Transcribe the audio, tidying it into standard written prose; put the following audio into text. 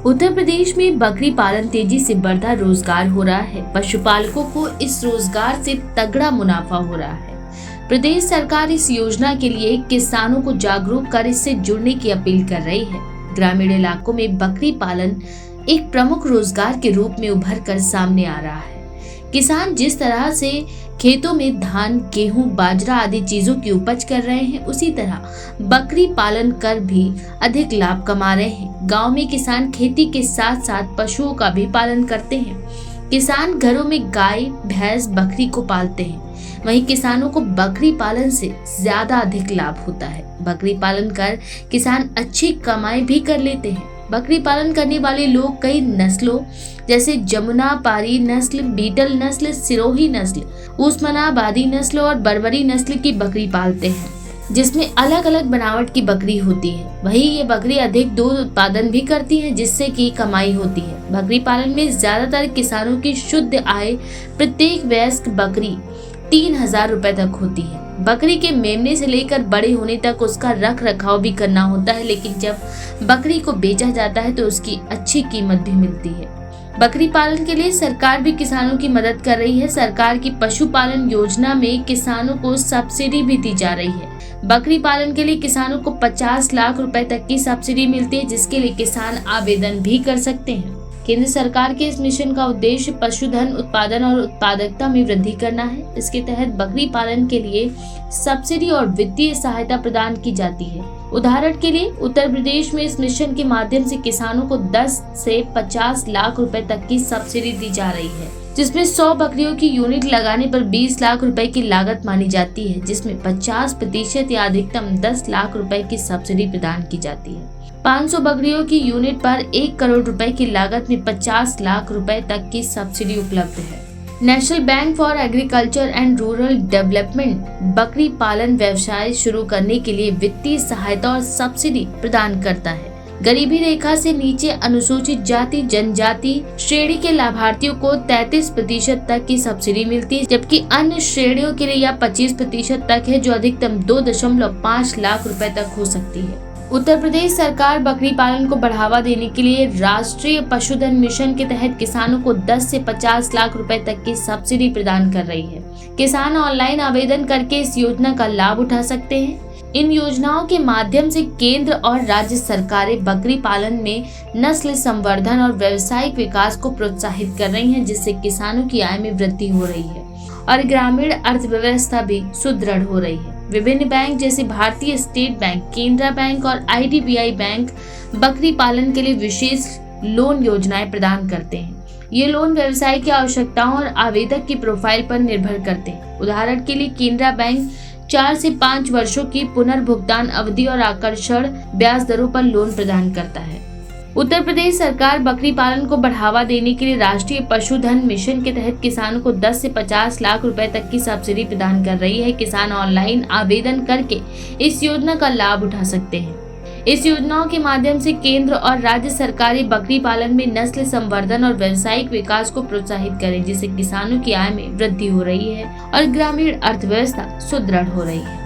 उत्तर प्रदेश में बकरी पालन तेजी से बढ़ता रोजगार हो रहा है। पशुपालकों को इस रोजगार से तगड़ा मुनाफा हो रहा है। प्रदेश सरकार इस योजना के लिए किसानों को जागरूक कर इससे जुड़ने की अपील कर रही है। ग्रामीण इलाकों में बकरी पालन एक प्रमुख रोजगार के रूप में उभर कर सामने आ रहा है। किसान जिस तरह से खेतों में धान, गेहूं, बाजरा आदि चीजों की उपज कर रहे हैं, उसी तरह बकरी पालन कर भी अधिक लाभ कमा रहे हैं। गांव में किसान खेती के साथ साथ पशुओं का भी पालन करते हैं। किसान घरों में गाय, भैंस, बकरी को पालते हैं। वहीं किसानों को बकरी पालन से ज्यादा अधिक लाभ होता है। बकरी पालन कर किसान अच्छी कमाई भी कर लेते हैं। बकरी पालन करने वाले लोग कई नस्लों जैसे जमुना पारी नस्ल, बीटल नस्ल, सिरोही नस्ल, उस्मानाबादी नस्ल और बर्बरी नस्ल की बकरी पालते हैं, जिसमें अलग अलग बनावट की बकरी होती है। वहीं ये बकरी अधिक दूध उत्पादन भी करती है, जिससे की कमाई होती है। बकरी पालन में ज्यादातर किसानों की शुद्ध आय प्रत्येक वयस्क बकरी 3000 रुपए तक होती है। बकरी के मेमने से लेकर बड़े होने तक उसका रख रखाव भी करना होता है, लेकिन जब बकरी को बेचा जाता है तो उसकी अच्छी कीमत भी मिलती है। बकरी पालन के लिए सरकार भी किसानों की मदद कर रही है। सरकार की पशुपालन योजना में किसानों को सब्सिडी भी दी जा रही है। बकरी पालन के लिए किसानों को 50 लाख रुपए तक की सब्सिडी मिलती है, जिसके लिए किसान आवेदन भी कर सकते हैं। केंद्र सरकार के इस मिशन का उद्देश्य पशुधन उत्पादन और उत्पादकता में वृद्धि करना है। इसके तहत बकरी पालन के लिए सब्सिडी और वित्तीय सहायता प्रदान की जाती है। उदाहरण के लिए उत्तर प्रदेश में इस मिशन के माध्यम से किसानों को 10 से 50 लाख रुपए तक की सब्सिडी दी जा रही है, जिसमें 100 बकरियों की यूनिट लगाने पर 20 लाख रुपए की लागत मानी जाती है, जिसमें 50% या अधिकतम 10 लाख रुपए की सब्सिडी प्रदान की जाती है। 500 बकरियों की यूनिट पर 1 करोड़ रुपए की लागत में 50 लाख रुपए तक की सब्सिडी उपलब्ध है। National bank for agriculture and rural development बकरी पालन व्यवसाय शुरू करने के लिए वित्तीय सहायता और सब्सिडी प्रदान करता है। गरीबी रेखा से नीचे अनुसूचित जाति जनजाति श्रेणी के लाभार्थियों को 33% तक की सब्सिडी मिलती है, जबकि अन्य श्रेणियों के लिए यह 25% तक है, जो अधिकतम 2.5 लाख रुपए तक हो सकती है। उत्तर प्रदेश सरकार बकरी पालन को बढ़ावा देने के लिए राष्ट्रीय पशुधन मिशन के तहत किसानों को 10 से 50 लाख रुपए तक की सब्सिडी प्रदान कर रही है। किसान ऑनलाइन आवेदन करके इस योजना का लाभ उठा सकते हैं। इन योजनाओं के माध्यम से केंद्र और राज्य सरकारें बकरी पालन में नस्ल संवर्धन और व्यावसायिक विकास को प्रोत्साहित कर रही हैं, जिससे किसानों की आय में वृद्धि हो रही है और ग्रामीण अर्थव्यवस्था भी सुदृढ़ हो रही है। विभिन्न बैंक जैसे भारतीय स्टेट बैंक, केनरा बैंक और IDBI बैंक बकरी पालन के लिए विशेष लोन योजनाएं प्रदान करते हैं। ये लोन व्यवसाय की आवश्यकताओं और आवेदक की प्रोफाइल पर निर्भर करते हैं। उदाहरण के लिए केनरा बैंक 4 से 5 वर्षों की पुनर्भुगतान अवधि और आकर्षण ब्याज दरों पर लोन प्रदान करता है। उत्तर प्रदेश सरकार बकरी पालन को बढ़ावा देने के लिए राष्ट्रीय पशुधन मिशन के तहत किसानों को 10 से 50 लाख रुपए तक की सब्सिडी प्रदान कर रही है। किसान ऑनलाइन आवेदन करके इस योजना का लाभ उठा सकते हैं। इस योजनाओं के माध्यम से केंद्र और राज्य सरकारें बकरी पालन में नस्ल संवर्धन और व्यावसायिक विकास को प्रोत्साहित करें, जिससे किसानों की आय में वृद्धि हो रही है और ग्रामीण अर्थव्यवस्था सुदृढ़ हो रही है।